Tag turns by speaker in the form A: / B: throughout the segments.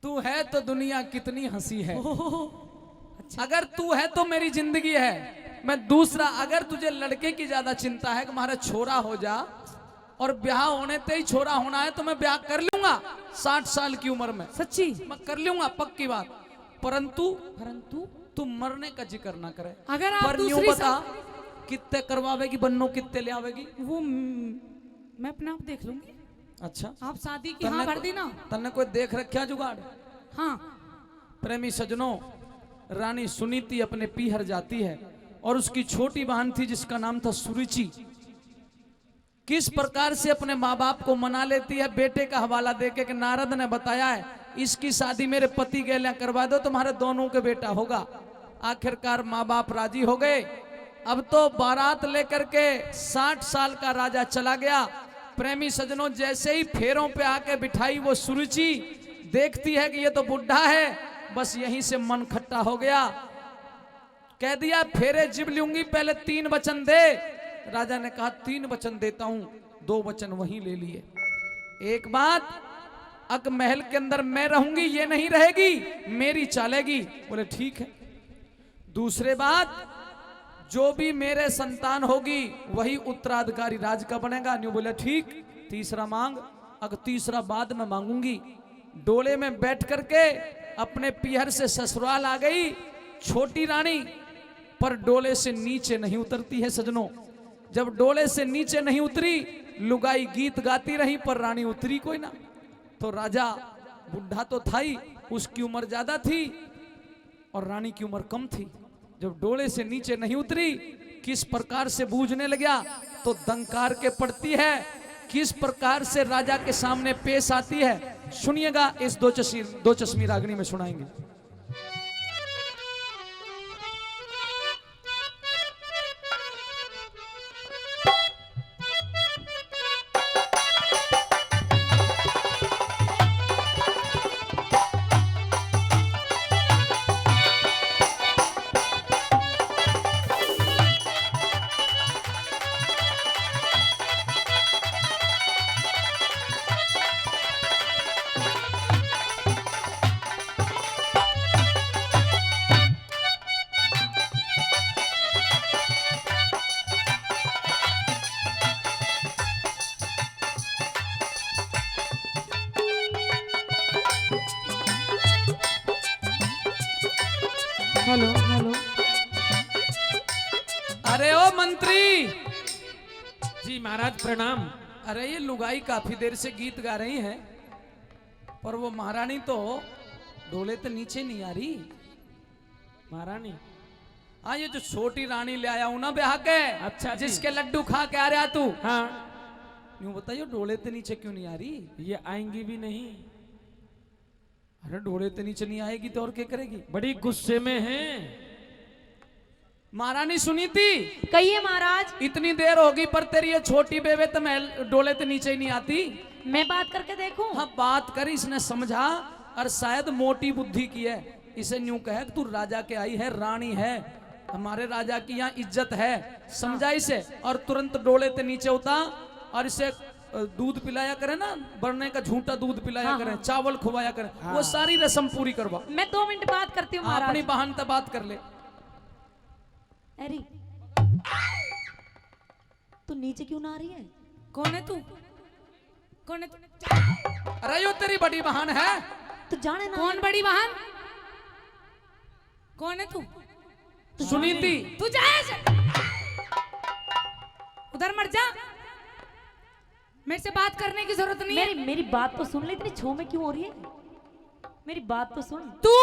A: तू है तो दुनिया कितनी हंसी है।
B: अच्छा।
A: अगर तू है तो मेरी जिंदगी है। मैं दूसरा, अगर तुझे लड़के की ज्यादा चिंता है कि हमारा छोरा हो जा और ब्याह होने ते ही छोरा होना है तो मैं ब्याह कर लूंगा 60 साल की उम्र में,
B: सच्ची?
A: मैं कर लूंगा, पक्की बात। परंतु
B: परंतु
A: तू मरने का जिक्र ना करे।
B: अगर आप
A: पर यूं
B: दूसरी
A: बता, कितने करवावेगी, बन्नो कितने ले आवेगी?
B: वो मैं अपने आप देख लूंगी।
A: अच्छा,
B: आप शादी की हाँ भर दी ना।
A: तन्ने कोई देख रखा जुगाड़?
B: हाँ।
A: प्रेमी सजनों, रानी सुनीति अपने पीहर जाती है और उसकी छोटी बहन थी जिसका नाम था सुरुचि। किस प्रकार से अपने माँ बाप को मना लेती है, बेटे का हवाला देके कि नारद ने बताया है इसकी शादी मेरे पति गेल्या करवा दो, तुम्हारे दोनों के बेटा होगा। आखिरकार माँ बाप राजी हो गए। अब तो बारात लेकर के 60 साल का राजा चला गया। प्रेमी सजनों, जैसे ही फेरों पे आके बिठाई वो सुरुचि देखती है कि ये तो बुढ़ा है, बस यहीं से मन खट्टा हो गया। कह दिया फेरे जिब लूंगी, पहले 3 वचन दे। राजा ने कहा 3 वचन देता हूं, 2 वचन वहीं ले लिए। एक बात, अक महल के अंदर मैं रहूंगी, ये नहीं रहेगी, मेरी चालेगी। बोले ठीक है। दूसरे बात, जो भी मेरे संतान होगी वही उत्तराधिकारी राज का बनेगा। न्यू बोले ठीक। तीसरा मांग, अगर तीसरा बाद में मांगूंगी। डोले में बैठ करके अपने पीहर से ससुराल आ गई छोटी रानी, पर डोले से नीचे नहीं उतरती है सजनों। जब डोले से नीचे नहीं उतरी, लुगाई गीत गाती रही पर रानी उतरी कोई ना। तो राजा बुढ़ा तो था ही, उसकी उम्र ज्यादा थी और रानी की उम्र कम थी। जब डोले से नीचे नहीं उतरी, किस प्रकार से बूझने लगा तो दंकार के पड़ती है, किस प्रकार से राजा के सामने पेश आती है। सुनिएगा, इस दो चश्मी रागनी में सुनाएंगे।
B: Hello hello.
A: अरे ओ मंत्री
C: जी महाराज प्रणाम।
A: अरे ये लुगाई काफी देर से गीत गा रही हैं, पर वो महारानी तो डोले तो नीचे नहीं आ रही।
C: महारानी?
A: हाँ, ये जो छोटी रानी ले आया हूं ना ब्याह के,
C: अच्छा जी।
A: जिसके लड्डू खा के आ रहा तू।
C: हाँ।
A: यूं बताइए, डोले तो नीचे क्यों नहीं आ रही?
C: ये आएंगी भी नहीं।
A: अरे डोले तो नीचे नहीं आएगी तो और क्या करेगी?
C: बड़ी गुस्से में है।
A: महारानी सुनीति,
D: कहिए महाराज।
A: इतनी देर होगी पर तेरी ये छोटी बेबे तो महल डोले तो नीचे ही नहीं आती।
D: मैं बात करके देखूं?
A: हाँ बात कर, इसने समझा और शायद मोटी बुद्धि की है। इसे न्यू कहे तू राजा के आई है, रानी है, हमारे राजा की यहाँ इज्जत है, समझा इसे। और तुरंत डोले ते नीचे उतार और इसे दूध पिलाया करे ना, बढ़ने का झूठा दूध पिलाया
D: हाँ,
A: करे,
D: हाँ।
A: चावल खुवाया करे, वो सारी रस्म पूरी करवा।
D: मैं 2 मिनट बात करती हूँ महाराज।
A: अपनी बहन से बात कर ले।
D: अरे तू नीचे क्यों ना आ रही है?
B: कौन है तू? कौन है तू?
A: अरे यो तेरी बड़ी बहन है।
D: तू जाने ना।
B: कौन बड़ी बहन? कौन है तू?
A: सुनीति।
B: तू जा ऐसे। उधर मर जा, मेरे से बात करने की जरूरत नहीं है।
D: मेरी बात तो सुन ले, इतनी छो में क्यों हो रही है? मेरी बात तो सुन।
B: तू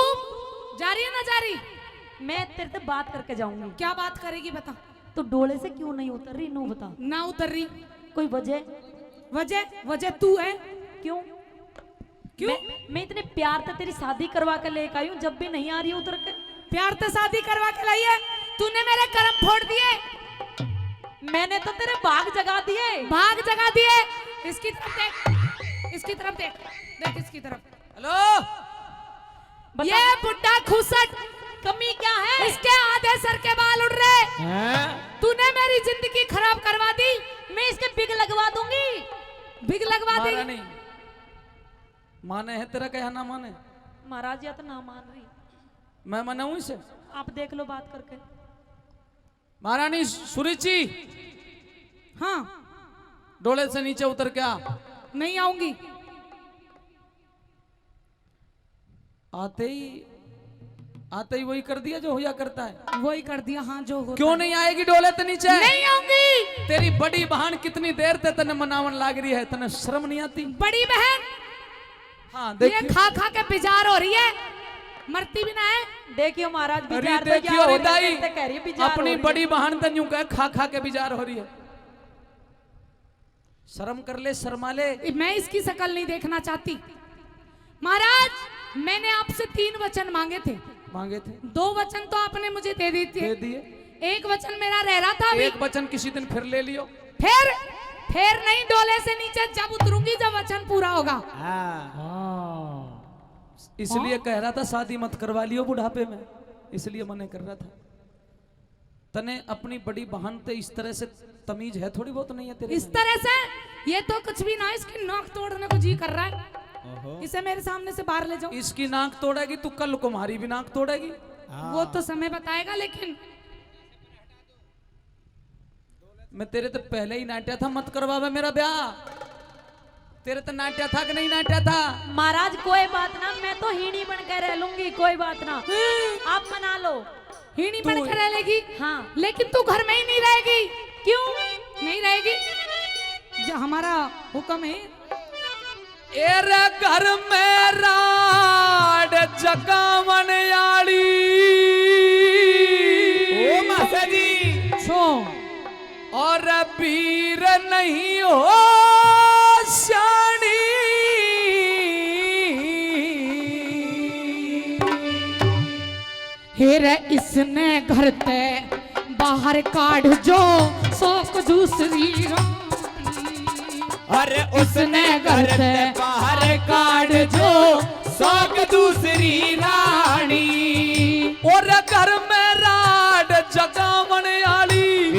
B: जा रही है ना जा रही?
D: मैं तेरे से बात करके जाऊंगी।
B: क्या बात करेगी बता।
D: तो डोले से क्यों नहीं उतर रही? नो बता।
B: ना उतर रही?
D: कोई वजह?
B: वजह तू है।
D: क्यों?
B: क्यों?
D: मैं इतने प्यार से तेरी शादी करवा के लेकर आई हूँ, जब भी नहीं आ रही है उतर के।
B: प्यार से शादी करवा के लाई है? तूने मेरे कर्म फोड़ दिए।
D: मैंने तो तेरे भाग जगा दिए।
B: भाग जगा दिए। इसकी तरफ देख, इसकी तरफ देख, देख इसकी तरफ।
A: हेलो,
B: ये बुड्ढा खुसट,
D: कमी क्या है?
B: इसके आधे सर के बाल उड़ रहे।
C: हैं?
B: तूने मेरी जिंदगी खराब करवा दी।
D: मैं इसके बिग लगवा दूंगी।
B: बिग लगवा दी।
A: महारानी, माने है तेरा, क्या ना माने?
D: महाराज या तो ना मान रही,
A: मैं मनाऊं इसे?
D: आप देख लो बात करके।
A: महारानी सुरुचि,
B: हाँ
A: डोले से नीचे उतर के आ।
B: नहीं आऊंगी।
A: आते ही वही कर दिया जो होया करता है।
B: वही कर दिया, हाँ जो होता
A: क्यों
B: है।
A: नहीं आएगी डोले से नीचे?
B: नहीं आऊंगी।
A: तेरी बड़ी बहन कितनी देर ते तने मनावन लाग रही है, तने शर्म नहीं आती?
B: बड़ी बहन
A: हाँ
B: ये
A: देखिए,
B: खा खा के बिजार हो रही है, मरती भी ना है।
D: देखियो महाराज,
A: अरे
D: बिजार तो
A: देखियो
D: क्या हो रही है,
A: दाई,
D: देखते कह रही है बिजार हो
A: अपनी
D: रही है।
A: बड़ी बहन तन यूं कहे खा खा के बिजार हो रही है। शर्म कर ले, शर्मा ले।
B: मैं इसकी शक्ल नहीं देखना चाहती। महाराज मैंने आपसे 3 वचन मांगे थे,
A: मांगे थे,
B: 2 वचन तो आपने मुझे दे दिए
A: दे
B: थे।
A: दिए।
B: 1 वचन मेरा रह रहा था अभी।
A: एक वचन किसी दिन फिर ले लियो।
B: फिर नहीं, डोले से नीचे जब उतरूंगी जब वचन पूरा होगा।
A: इसलिए कह रहा था शादी मत करवा लियो बुढ़ापे में, इसलिए मने कर रहा था। तने अपनी बड़ी बहन ते इस तरह से तमीज है थोड़ी बहुत नहीं है तेरे
B: इस
A: में?
B: तरह से ये तो कुछ भी ना, इसकी नाक तोड़ने को जी कर रहा है। इसे मेरे सामने से बाहर ले जाओ।
A: इसकी नाक तोड़ेगी तू, कल कुम्हारी भी नाक तोड़ेगी।
B: वो तो समय बताएगा, लेकिन
A: मैं तेरे तो पहले ही नाट्या था, मत करवावे मेरा ब्याह। तेरे तो नाट्या था कि नहीं नाट्या था?
D: महाराज कोई बात ना, मैं तो हीनी बनकर रह लूंगी, कोई बात ना, आप मना लो।
B: हीनी बनकर रह लेगी।
D: हाँ
B: लेकिन तू घर में ही नहीं रहेगी।
D: क्यों
B: नहीं रहेगी, जो हमारा हुक्म है।
A: एरे घर में राड जगावन आली,
C: ओ मासा जी,
B: छो
A: और वीर नहीं हो शानी।
B: हेरे इसने घर ते बाहर काढ़ जो शौक दूसरी रानी।
C: अरे
B: उसने घर से
C: बाहर काढ़ जो शौक दूसरी रानी।
A: और घर में राड जगावन आली,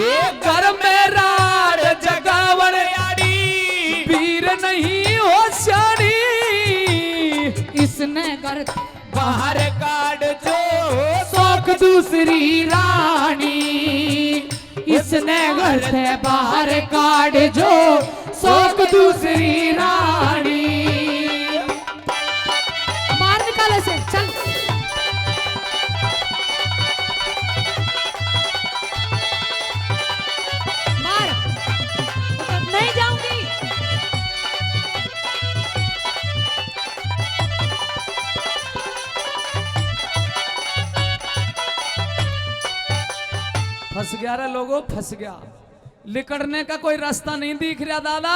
A: घर में राड जगावन आली, वीर नहीं हो शानी।
B: इसने घर ते
C: बाहर काढ़ जो
B: शौक दूसरी रानी। इसने घर से बाहर काढ़ जो शौक दूसरी रानी। बाहर निकाले से चल। बाहर
D: नहीं जाऊंगी।
A: फंस गया रे लोगों, फंस गया। लिकड़ने का कोई रास्ता नहीं दिख रहा दादा।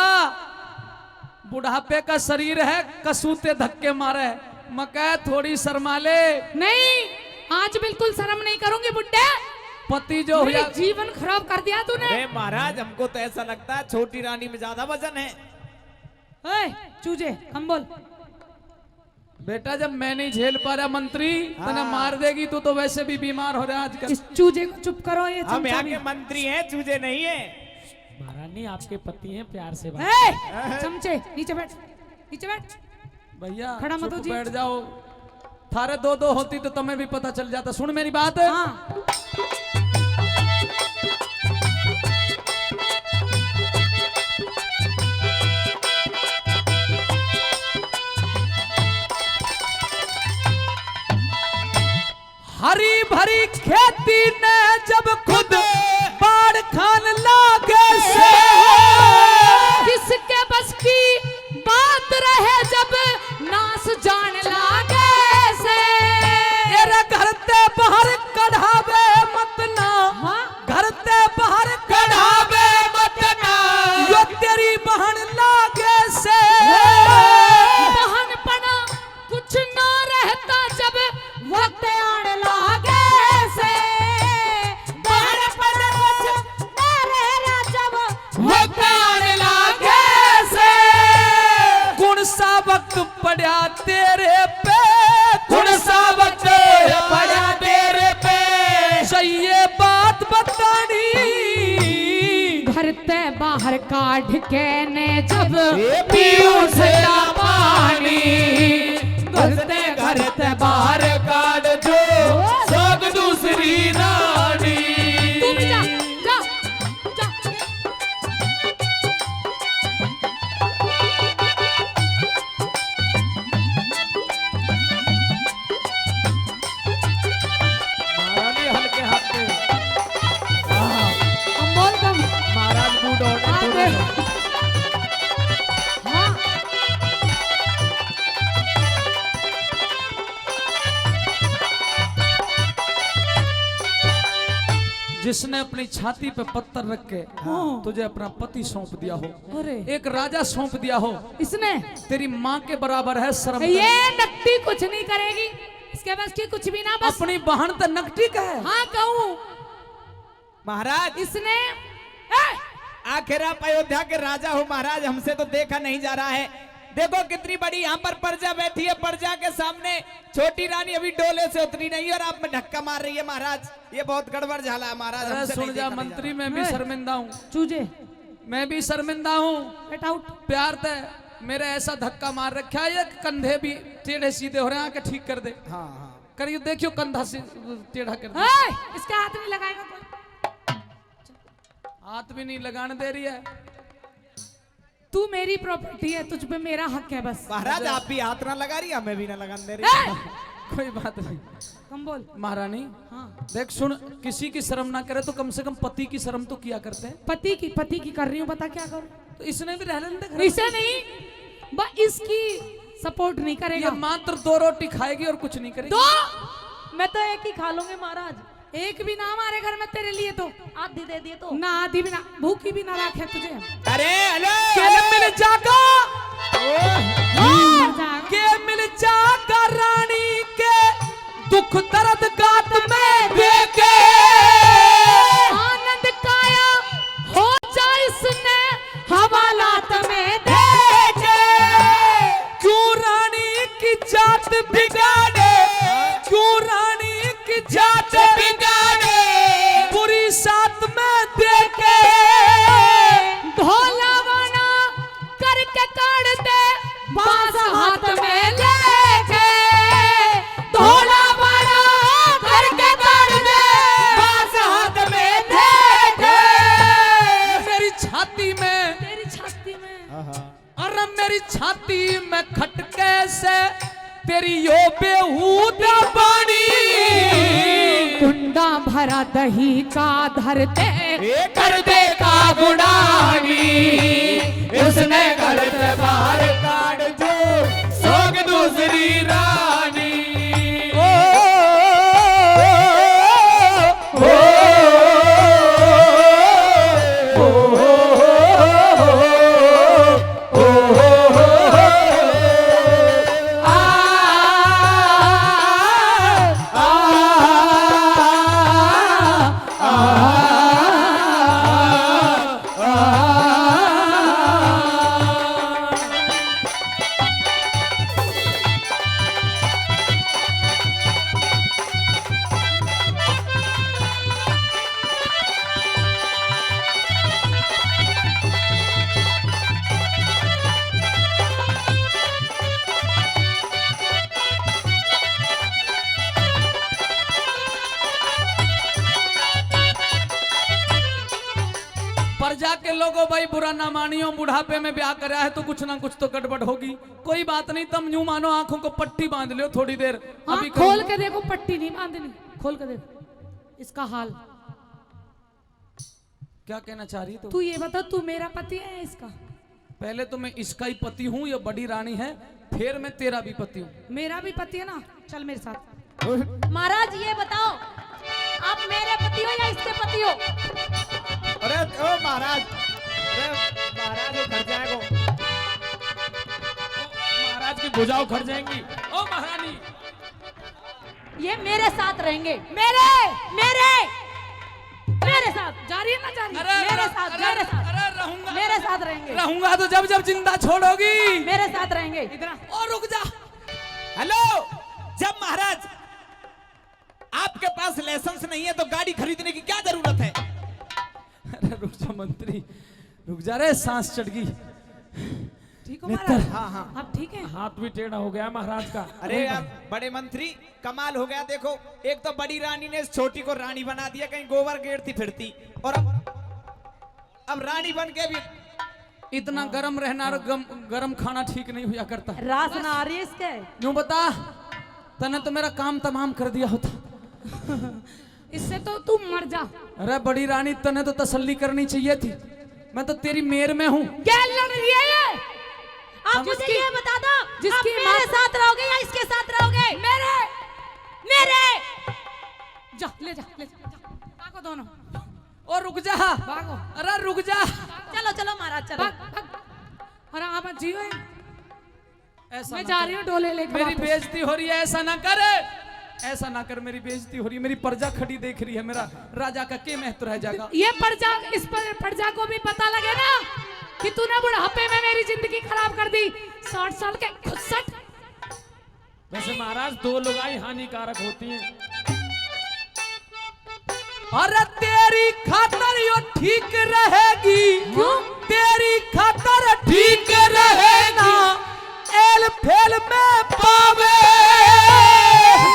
A: बुढ़ापे का शरीर है, कसूते धक्के मारे। मकै थोड़ी शर्मा ले।
B: नहीं, आज बिल्कुल शर्म नहीं करूंगी बुड्ढे।
A: पति जो
B: मेरे
A: हुआ,
B: जीवन खराब कर दिया तूने।
C: अरे महाराज, हमको तो ऐसा लगता है छोटी रानी में ज्यादा वजन है।
B: ओए चूजे हम बोल।
A: बेटा जब मैं नहीं झेल पा रहा मंत्री, तने मार देगी। तू तो वैसे भी बीमार हो रहा है आजकल।
B: इस चूजे को चुप करो। ये
C: हम यहाँ
B: चमचा
C: के मंत्री हैं, चूजे नहीं है। महारानी आपके पति हैं, प्यार से बात।
B: ए, चमचे नीचे बैठ, नीचे बैठ।
A: भैया
B: खड़ा मत हो
A: चुप
B: जी।
A: बैठ जाओ। थारे 2-2 होती तो तुम्हें भी पता चल जाता। सुन मेरी बात।
B: हाँ
A: हरी भरी खेती ने जब खुद बाढ़ खान लागे से,
B: किसके बस की बात रहे जब नास जान लागे से।
A: तेरे घर ते बाहर कढ़ावे मत ना,
B: हाँ?
A: घर ते बाहर कढ़ावे मत ना, यो तेरी बहन लागे से।
B: बहन पना कुछ ना रहता जब वक्त आने लागे से। बहन पना कुछ ना रहता जब
A: वक्त आने लागे से। कौन सा वक्त पड़ा तेरे पे, कौन सा वक्त पड़ा तेरे पे, चाहिए बात बतानी।
B: घर ते बाहर काढ़ के ने जब पीऊं ठंडा पानी। घर ते
A: घर ते बाहर काट जो सोग दूसरी रानी।
B: तू भी जा जा जा।
C: महारानी हल्के हाथ पे
B: बोल कम।
C: महाराज बूढ़
B: हाँ,
C: ऑर्डर
B: दे। हाँ
A: जिसने अपनी छाती पे पत्थर रख के तुझे अपना पति सौंप दिया हो,
B: अरे
A: एक राजा सौंप दिया हो,
B: इसने
A: तेरी माँ के बराबर है शर्म
B: ये
A: कर।
B: नकटी कुछ नहीं करेगी, इसके पास की कुछ भी ना, बस
A: अपनी बहन तो नकटी का है।
B: हाँ कहूँ
E: महाराज
B: इसने
E: आखिर आप अयोध्या के राजा हो महाराज, हमसे तो देखा नहीं जा रहा है। देखो कितनी बड़ी यहाँ पर प्रजा बैठी है, प्रजा के सामने छोटी रानी अभी डोले से उतरी नहीं और आप में धक्का मार रही है महाराज। ये बहुत गड़बड़ झाला है महाराज।
A: अरे
E: हमसे
A: सुन
E: नहीं
A: जा
E: देखा नहीं
A: मंत्री, मैं भी शर्मिंदा हूँ,
B: चूजे
A: मैं भी शर्मिंदा हूँ।
B: Get out.
A: प्यार तय मेरे ऐसा धक्का मार रखा है, ये कंधे भी टेढ़े सीधे हो रहे हैं, आके ठीक कर दे।
E: जा रहा। हाँ हाँ
A: करियो देखियो कंधा से टेढ़ा कर दे।
B: इसके हाथ में लगाएगा कोई?
A: हाथ भी नहीं लगाने दे रही है।
B: तू मेरी प्रॉपर्टी है, तुझ पे मेरा हक है बस।
E: महाराज आप भी हाथ ना लगा रही, हमें भी ना लगाने दे रही।
A: कोई बात नहीं
B: कम बोल।
A: महारानी।
B: हाँ
A: देख सुन, किसी की शर्म ना करे तो कम से कम पति की शर्म तो किया करते हैं।
B: पति की कर रही हूँ, बता क्या करूँ?
A: तो इसने भी रहने दे घर में।
B: इसे नहीं, बस इसकी सपोर्ट नहीं
A: ये
B: करेगा।
A: मात्र 2 रोटी खाएगी और कुछ नहीं करेगी।
B: दो
D: मैं तो एक ही खा लूंगी महाराज।
B: एक भी ना हमारे घर में तेरे लिए तो
D: आधी दे दिए तो।
B: ना आधी भी ना, भूखी भी ना रखे तुझे।
E: अरे हेलो
A: के मिल जागा,
B: जा।
A: के मिल जागा रानी के दुख दर्द गात में देखे।
B: आनंद काया हो जाए इसने हवालात में देखे।
A: क्यों रानी की जात बिगाड़े, क्यों रानी की जात बिगाड़े, बुरी साथ में देखे।
B: ढोला वाना करके काट दे बांस हाथ में लेके। ढोला वाना करके काट दे बांस हाथ में लेके।
A: मेरी छाती में,
B: तेरी छाती में
A: अरे मेरी छाती में खटके से तेरी यो बेहूदा पानी।
B: कुंडा भरा दही का धरते
A: कर दे का गुड़ानी, उसने घर से बाहर काट जो सोग दूसरी रानी। ओ, ओ, ओ, ओ, प्रजा के लोगों भाई बुरा ना मानियो, बुढ़ापे में ब्याह कराया है तो कुछ ना कुछ तो गड़बड़ होगी। कोई बात नहीं, तुम यूं मानो आंखों को पट्टी बांध लो थोड़ी देर।
B: हाँ,
A: अभी
B: खोल के देखो, पट्टी नहीं बांधनी, खोल के देखो इसका हाल।
A: क्या कहना चाह रही
B: तू ये बता, तू मेरा पति है इसका?
A: पहले तो मैं इसका ही पति हूँ, ये बड़ी रानी है, फिर मैं तेरा भी पति हूँ।
B: मेरा भी पति है ना, चल मेरे साथ।
D: महाराज ये बताओ, आप मेरे पति हो या इसके पति हो?
E: अरे ओ महाराज, अरे महाराज वो घर जाएगा।
C: महाराज की भुजाओं खड़ जाएंगी।
A: ओ महारानी,
D: ये मेरे साथ रहेंगे, मेरे मेरे मेरे साथ।
B: जा रही है ना, जा रही है?
D: मेरे साथ, मेरे साथ,
A: अरे रहूंगा,
D: मेरे साथ रहेंगे,
A: रहूंगा तो जब जब जिंदा छोड़ोगी।
D: मेरे साथ रहेंगे।
B: इधर
A: और रुक जा।
E: हेलो, जब महाराज आपके पास लाइसेंस नहीं है तो गाड़ी खरीदने की क्या जरूरत है?
A: अरे रुक जा मंत्री, रुक जा रे, सांस चढ़ गई।
B: ठीक हो महाराज?
E: हाँ हाँ
B: आप ठीक है?
C: हाथ भी टेढ़ा हो गया महाराज का।
E: अरे यार बड़े मंत्री कमाल हो गया। देखो एक तो बड़ी रानी ने इस छोटी को रानी बना दिया, कहीं गोबर गेरती फिरती, और अब रानी बन के भी
A: इतना गरम रहना और गरम खाना ठीक नहीं हुआ करता।
D: रास ना आ रही है इसके।
A: यूं बता, तने तो मेरा काम तमाम कर दिया होता।
B: इससे तो तू मर जा।
A: अरे बड़ी रानी, तने तो तसल्ली करनी चाहिए थी। मैं तो तेरी मेर में हूँ।
B: क्या लड़ रही है ये?
D: आप मुझे ये बता दो,
B: जिसकी
D: आप मेरे साथ रहोगे या इसके साथ रहोगे?
B: मेरे जा ले जा भागो दोनों।
A: और रुक जा,
B: भागो।
A: अरे रुक जा।
D: चलो चलो महाराज चलो।
B: अरे आप जियो।
A: ऐसा
B: मैं
A: ना
B: जा
A: कर।
B: रही हूँ डोले लेकर।
A: मेरी
B: वापस।
A: बेइज्जती हो रही है, ऐसा ना कर, ऐसा ना कर। मेरी बेइज्जती हो रही है, मेरी प्रजा खड़ी देख रही है, मेरा राजा का के महत्व रह जाएगा।
B: ये प्रजा, इस प्रजा को भी पता लगे ना कि तूने बुढ़ापे में मेरी जिंदगी खराब कर दी। 60 साल के खुसट।
C: वैसे महाराज 2 लुगाई हानिकारक होती हैं।
A: अरे तेरी खातर यो ठीक रहेगी, तेरी खातर ठीक रहेगा, एल फेल में पावे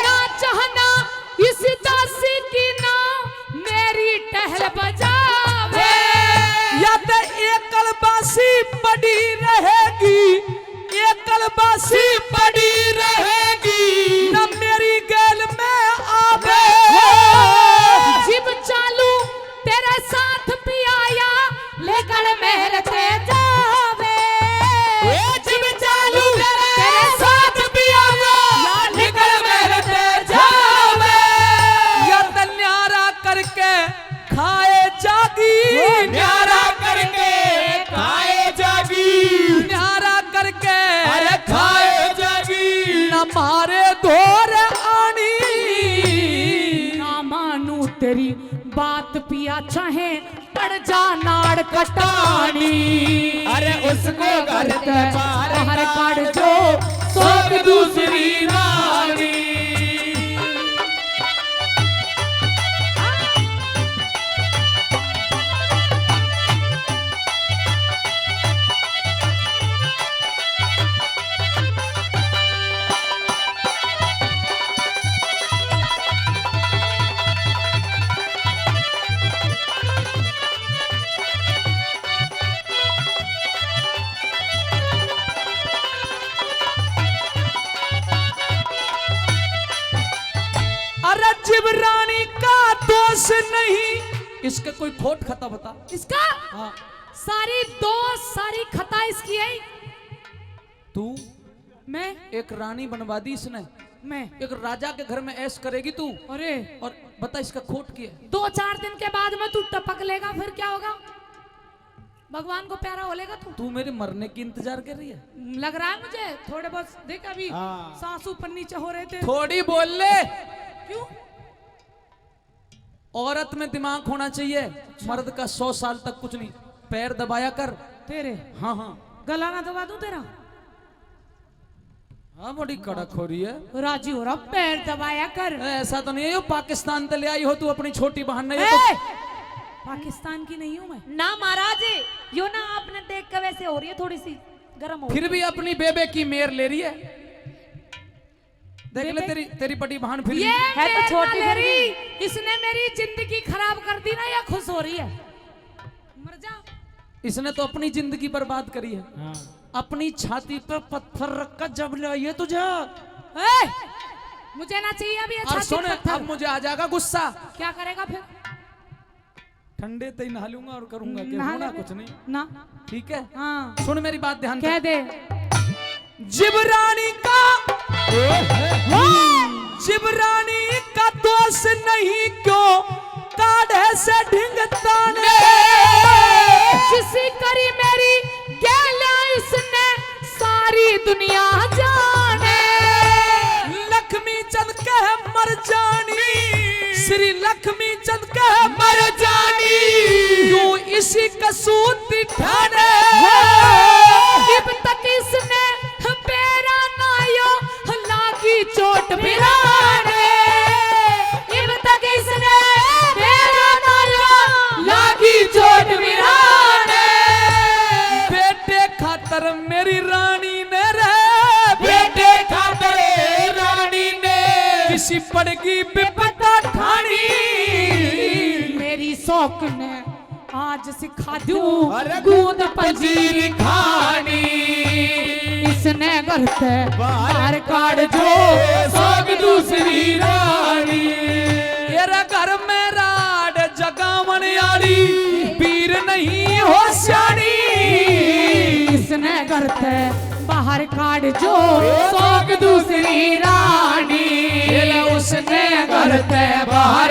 B: ना चाहना इस दासी की ना मेरी टहल बजावे।
A: या तो एकल बासी पड़ी रहेगी, एकल बासी पड़ी रहेगी, न मेरी गैल में आवे।
B: जिब चालू तेरे साथ पियाया लेकर महल ते जावे।
A: जिब चालू तेरे साथ पियाया लेकर महल ते जावे। या तो न्यारा करके खाए जागी, न्यारा करके खाए जागी, न्यारा करके अरे खाए जागी, न मारे धोर आनी।
B: ना मानू तेरी बात पिया चाहे पड़ जा नाड़ कटानी।
E: अरे उसको घर
B: ते बाहर काट जो सोक दूसरी रानी।
A: अरे जिब रानी का दोष नहीं, इसके कोई खोट खता बता।
B: इसका
A: हाँ
B: सारी दोस्त सारी खता इसकी है।
A: तू
B: मैं
A: एक रानी बनवा दी इसने,
B: मैं
A: एक राजा के घर में ऐश करेगी तू,
B: अरे
A: और बता इसका खोट क्या है?
B: 2-4 दिन के बाद में तू टपक लेगा, फिर क्या होगा? भगवान को प्यारा हो लेगा तू।
A: तू मेरे मरने की इंतजार कर रही है?
B: लग रहा है मुझे थोड़े बहुत। देख अभी
E: हाँ।
B: सांस ऊपर नीचे हो रहे थे।
A: थोड़ी बोल ले।
B: क्यों?
A: औरत में दिमाग होना चाहिए, मर्द का 100 साल तक कुछ नहीं। पैर दबाया कर।
B: तेरे
A: हाँ हाँ
B: गला ना दबा दूं तेरा?
A: हाँ बड़ी कड़क हो रही है।
B: राजी हो रहा, पैर दबाया कर।
A: ऐसा तो नहीं है, यो पाकिस्तान से ले आई हो तू अपनी छोटी बहन ने।
B: ए! पाकिस्तान की नहीं हूं मैं।
D: ना महाराज यो ना आपने देख कर वैसे हो रही है, थोड़ी सी गर्म हो
A: फिर भी अपनी बेबे की मेर ले रही है। देख ले
B: बेबे?
A: तेरी बड़ी बहन फिर
B: ये
A: भी।
D: है तो
B: मेरे
D: छोटी
B: ना ले
D: फिर भी।
B: रही। इसने मेरी जिंदगी खराब कर दी ना, या खुश हो रही है? मर जा।
A: इसने तो अपनी जिंदगी बर्बाद करी है।
C: हाँ।
A: अपनी छाती पर पत्थर रखकर जब लाइए तुझे।
B: ए! मुझे ना चाहिए अभी
A: और
B: अच्छा
A: सुन, अब मुझे आ जाएगा गुस्सा।
B: क्या करेगा फिर?
A: ठंडे ते ही नहा लूंगा और करूंगा कि
B: नहा
A: होना
B: ले।
A: कुछ नहीं।
B: ना
A: ठीक है,
B: हाँ
A: सुन मेरी बात ध्यान
B: कह
A: दे।
B: दे।
A: जिबरानी का जिबरानी का दोष नहीं, क्यों काढ़े से ढिंगता ने।
B: जिसी करी मेरी गैला इसने सारी दुनिया जाने।
A: लक्ष्मी चंद कह मर जानी, श्री लक्ष्मी चंद कह मर जानी, यूं इसी कसूत ठाने।
B: जब तक इसने पेरा नायो लागी चोट बिराने। जब तक इसने पेरा नायो लागी चोट बिराने।
A: बेटे खातर मेरी किसी पड़गी बिपता ठानी।
B: मेरी शौक ने आज सिखा दूं
E: अरे
B: गूंद
A: पंजीरी खानी।
B: इसने घर से
A: बाहर काट जो सोग दूसरी रानी। तेरा घर में राड जगावन आली पीर नहीं हो श्यानी।
B: इसने घर से बाहर काट जो सोग दूसरी रानी।
A: उसने घर से बाहर